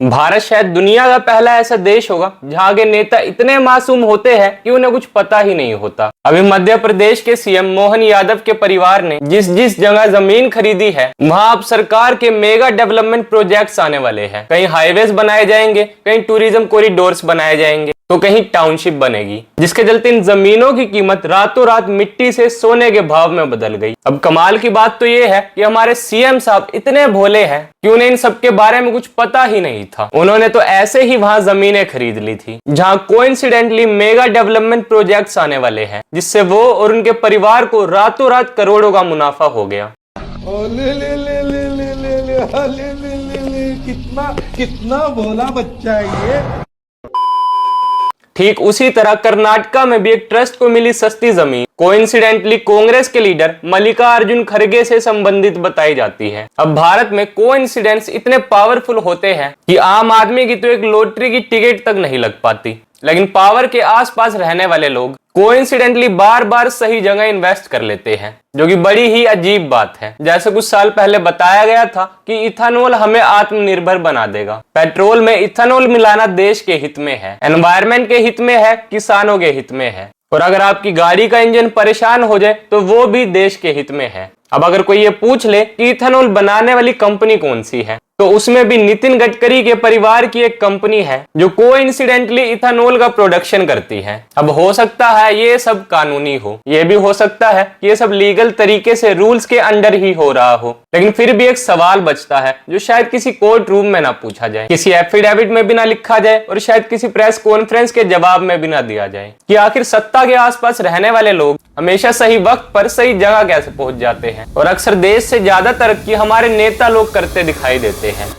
भारत शायद दुनिया का पहला ऐसा देश होगा जहां के नेता इतने मासूम होते हैं कि उन्हें कुछ पता ही नहीं होता। अभी मध्य प्रदेश के सीएम मोहन यादव के परिवार ने जिस जिस जगह जमीन खरीदी है वहां अब सरकार के मेगा डेवलपमेंट प्रोजेक्ट्स आने वाले हैं। कहीं हाईवेज बनाए जाएंगे, कहीं टूरिज्म कॉरिडोर्स बनाए जाएंगे, तो कहीं टाउनशिप बनेगी, जिसके चलते इन जमीनों की कीमत रातों रात मिट्टी से सोने के भाव में बदल गई। अब कमाल की बात तो ये है कि हमारे सीएम साहब इतने भोले हैं कि उन्हें इन सब के बारे में कुछ पता ही नहीं था। उन्होंने तो ऐसे ही वहां जमीनें खरीद ली थी जहां कोइंसिडेंटली मेगा डेवलपमेंट प्रोजेक्ट्स आने वाले हैं, जिससे वो और उनके परिवार को रातों रात करोड़ों का मुनाफा हो गया। कितना भोला बच्चा है ये। ठीक उसी तरह कर्नाटका में भी एक ट्रस्ट को मिली सस्ती जमीन कोइंसिडेंटली कांग्रेस के लीडर मल्लिकार्जुन खड़गे से संबंधित बताई जाती है। अब भारत में कोइंसिडेंस इतने पावरफुल होते हैं कि आम आदमी की तो एक लॉटरी की टिकट तक नहीं लग पाती, लेकिन पावर के आसपास रहने वाले लोग कोइंसिडेंटली बार बार सही जगह इन्वेस्ट कर लेते हैं, जो कि बड़ी ही अजीब बात है। जैसे कुछ साल पहले बताया गया था कि इथेनॉल हमें आत्मनिर्भर बना देगा। पेट्रोल में इथेनॉल मिलाना देश के हित में है, एनवायरमेंट के हित में है, किसानों के हित में है, और अगर आपकी गाड़ी का इंजन परेशान हो जाए तो वो भी देश के हित में है। अब अगर कोई ये पूछ ले कि इथेनॉल बनाने वाली कंपनी कौन सी है, तो उसमें भी नितिन गडकरी के परिवार की एक कंपनी है जो कोइंसिडेंटली इथेनॉल का प्रोडक्शन करती है। अब हो सकता है ये सब कानूनी हो, ये भी हो सकता है कि ये सब लीगल तरीके से रूल्स के अंडर ही हो रहा हो, लेकिन फिर भी एक सवाल बचता है जो शायद किसी कोर्ट रूम में ना पूछा जाए, किसी एफिडेविट में भी ना लिखा जाए, और शायद किसी प्रेस कॉन्फ्रेंस के जवाब में भी ना दिया जाए कि आखिर सत्ता के आसपास रहने वाले लोग हमेशा सही वक्त पर सही जगह कैसे पहुंच जाते हैं, और अक्सर देश से ज्यादा तरक्की हमारे नेता लोग करते दिखाई देते हैं।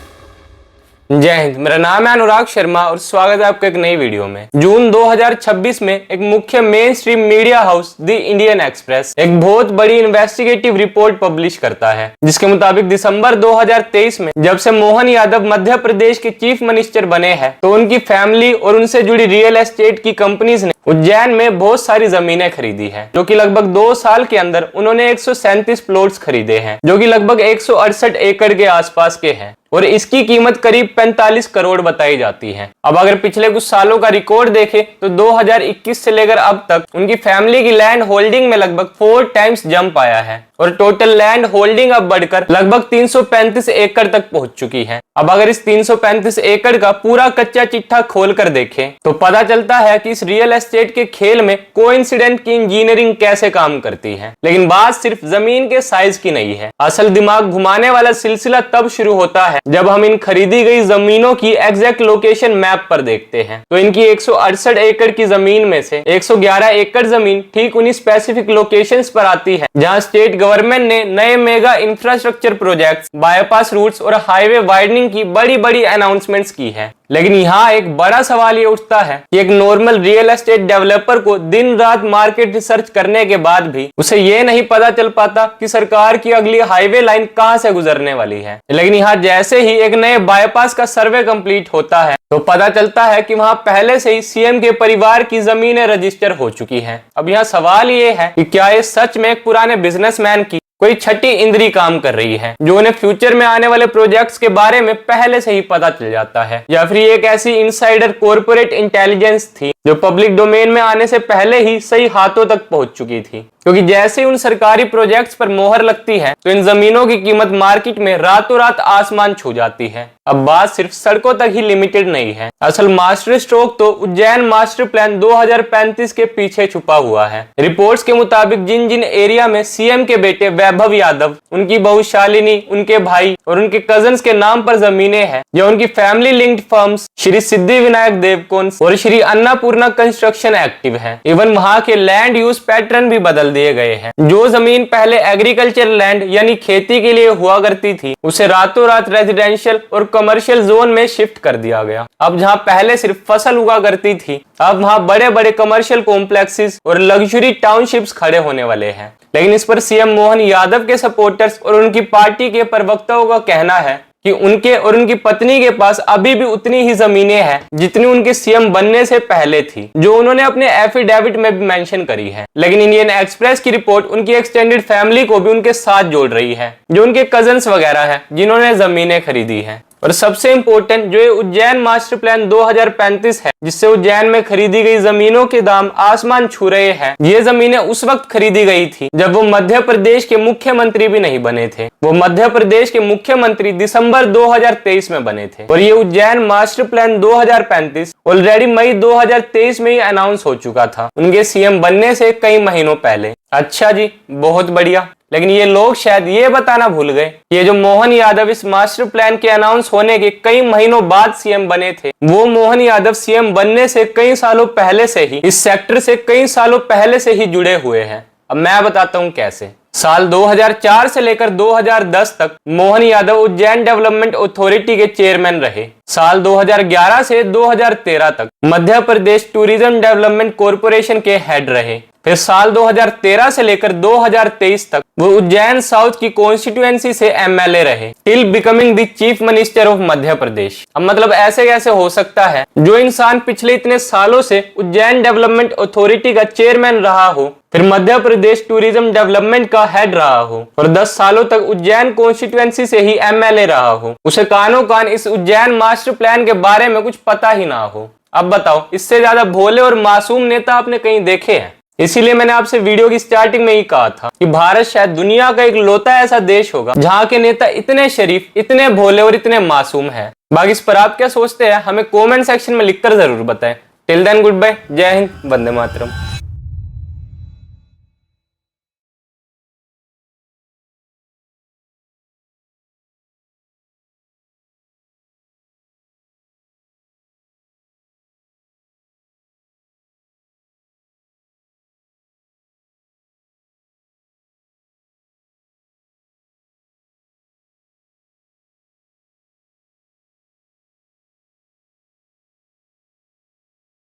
जय हिंद, मेरा नाम है अनुराग शर्मा और स्वागत है आपके एक नई वीडियो में। जून 2026 में एक मुख्य main stream media house the Indian express एक बहुत बड़ी इन्वेस्टिगेटिव रिपोर्ट पब्लिश करता है, जिसके मुताबिक दिसंबर 2023 में जब से मोहन यादव मध्य प्रदेश के चीफ मिनिस्टर बने हैं, तो उनकी फैमिली और उनसे जुड़ी रियल एस्टेट की कंपनीज ने उज्जैन में बहुत सारी जमीनें खरीदी है, जो कि लगभग 2 साल के अंदर उन्होंने 137 प्लॉट्स खरीदे हैं, जो कि लगभग 168 एकड़ के आसपास के हैं, और इसकी कीमत करीब 45 करोड़ बताई जाती है। अब अगर पिछले कुछ सालों का रिकॉर्ड देखें तो 2021 से लेकर अब तक उनकी फैमिली की लैंड होल्डिंग में लगभग 4 टाइम्स जंप आया है, और टोटल लैंड होल्डिंग अब बढ़कर लगभग 335 एकड़ तक पहुंच चुकी है। अब अगर इस 335 एकड़ का पूरा कच्चा चिट्ठा खोलकर देखें तो पता चलता है कि इस रियल एस्टेट के खेल में कोइंसिडेंट की इंजीनियरिंग कैसे काम करती है। लेकिन बात सिर्फ जमीन के साइज की नहीं है, असल दिमाग घुमाने वाला सिलसिला तब शुरू होता है जब हम इन खरीदी गई जमीनों की एग्जैक्ट लोकेशन मैप पर देखते हैं। तो इनकी 168 एकड़ की जमीन में से 111 एकड़ जमीन ठीक उन्हीं स्पेसिफिक लोकेशंस पर आती है जहां स्टेट गवर्नमेंट ने नए mega infrastructure projects, bypass routes और हाईवे वाइडनिंग की बड़ी बड़ी अनाउंसमेंट्स की है। लेकिन यहाँ एक बड़ा सवाल ये उठता है कि एक नॉर्मल रियल एस्टेट डेवलपर को दिन रात मार्केट रिसर्च करने के बाद भी उसे ये नहीं पता चल पाता कि सरकार की अगली हाईवे लाइन कहाँ से गुजरने वाली है। लेकिन यहाँ जैसे ही एक नए बाईपास का सर्वे कंप्लीट होता है तो पता चलता है कि वहाँ पहले से ही सीएम के परिवार की जमीनें रजिस्टर हो चुकी हैं। अब यहाँ सवाल ये है कि क्या ये सच में एक पुराने बिजनेसमैन की कोई छठी इंद्री काम कर रही है, जो उन्हें फ्यूचर में आने वाले प्रोजेक्ट्स के बारे में पहले से ही पता चल जाता है, या फिर ये एक ऐसी इनसाइडर कॉर्पोरेट इंटेलिजेंस थी जो पब्लिक डोमेन में आने से पहले ही सही हाथों तक पहुंच चुकी थी। क्योंकि जैसे ही उन सरकारी प्रोजेक्ट्स पर मोहर लगती है तो इन जमीनों की कीमत मार्केट में रातों रात आसमान छू जाती है। अब बात सिर्फ सड़कों तक ही लिमिटेड नहीं है, असल मास्टर स्ट्रोक तो उज्जैन मास्टर प्लान 2035 के पीछे छुपा हुआ है। रिपोर्ट्स के मुताबिक जिन जिन एरिया में सीएम के बेटे वैभव यादव, उनकी बहू शालिनी, उनके भाई और उनके कजन्स के नाम पर जमीनें हैं, या उनकी family linked firms Shri Siddhi Vinayak देवकोन्स और श्री अन्नपूर्णा कंस्ट्रक्शन एक्टिव है। इवन वहां के लैंड यूज पैटर्न भी बदल दिए गए हैं। जो जमीन पहले एग्रीकल्चर लैंड यानी खेती के लिए हुआ करती थी, उसे रातों रात रेजिडेंशियल और कमर्शियल जोन में शिफ्ट कर दिया गया। अब जहां पहले सिर्फ फसल उगा करती थी, अब वहां बड़े बड़े कमर्शियल कॉम्प्लेक्सेस और लग्जरी टाउनशिप्स खड़े होने वाले हैं। लेकिन इस पर सीएम मोहन यादव के सपोर्टर्स और उनकी पार्टी के प्रवक्ताओं का कहना है कि उनके और उनकी पत्नी के पास अभी भी उतनी ही जमीनें हैं जितनी उनके सीएम बनने से पहले थी, जो उन्होंने अपने एफिडेविट में भी मेंशन करी है। लेकिन इंडियन एक्सप्रेस की रिपोर्ट उनकी एक्सटेंडेड फैमिली को भी उनके साथ जोड़ रही है, जो उनके कजन्स वगैरह हैं जिन्होंने जमीनें खरीदी हैं। और सबसे इम्पोर्टेंट जो ये उज्जैन मास्टर प्लान 2035 है, जिससे उज्जैन में खरीदी गई जमीनों के दाम आसमान छू रहे हैं। ये जमीनें उस वक्त खरीदी गई थी जब वो मध्य प्रदेश के मुख्यमंत्री भी नहीं बने थे। वो मध्य प्रदेश के मुख्यमंत्री दिसंबर 2023 में बने थे और ये उज्जैन मास्टर प्लान 2035 ऑलरेडी मई 2023 में ही अनाउंस हो चुका था, उनके सीएम बनने से कई महीनों पहले। अच्छा जी, बहुत बढ़िया। लेकिन ये लोग शायद ये बताना भूल गए, ये जो मोहन यादव इस मास्टर प्लान के अनाउंस होने के कई महीनों बाद सीएम बने थे, वो मोहन यादव सीएम बनने से कई सालों पहले से ही इस सेक्टर से कई सालों पहले से ही जुड़े हुए हैं। अब मैं बताता हूँ कैसे। साल 2004 से लेकर 2010 तक मोहन यादव उज्जैन डेवलपमेंट अथॉरिटी के चेयरमैन रहे। साल 2011 से 2013 तक Madhya Pradesh tourism development corporation के हेड रहे। फिर साल 2013 से लेकर 2023 तक वो उज्जैन साउथ की कॉन्स्टिट्यूएंसी से एमएलए रहे, till becoming the chief minister of Madhya Pradesh. अब मतलब ऐसे कैसे हो सकता है जो इंसान पिछले इतने सालों से उज्जैन डेवलपमेंट अथॉरिटी का चेयरमैन रहा हो, फिर मध्य प्रदेश टूरिज्म डेवलपमेंट का हेड रहा हो और 10 सालों तक उज्जैन कॉन्स्टिट्यूएंसी से ही एमएलए रहा हो, उसे कानों कान इस उज्जैन मास्टर प्लान के बारे में कुछ पता ही ना हो। अब बताओ, इससे ज्यादा भोले और मासूम नेता आपने कहीं देखे हैं? इसीलिए मैंने आपसे वीडियो की स्टार्टिंग में ही कहा था कि भारत शायद दुनिया का एक लौता ऐसा देश होगा जहां के नेता इतने शरीफ, इतने भोले और इतने मासूम हैं। बाकी इस पर आप क्या सोचते हैं हमें कमेंट सेक्शन में लिखकर जरूर बताएं। टिल देन गुड बाय, जय हिंद, वंदे मातरम।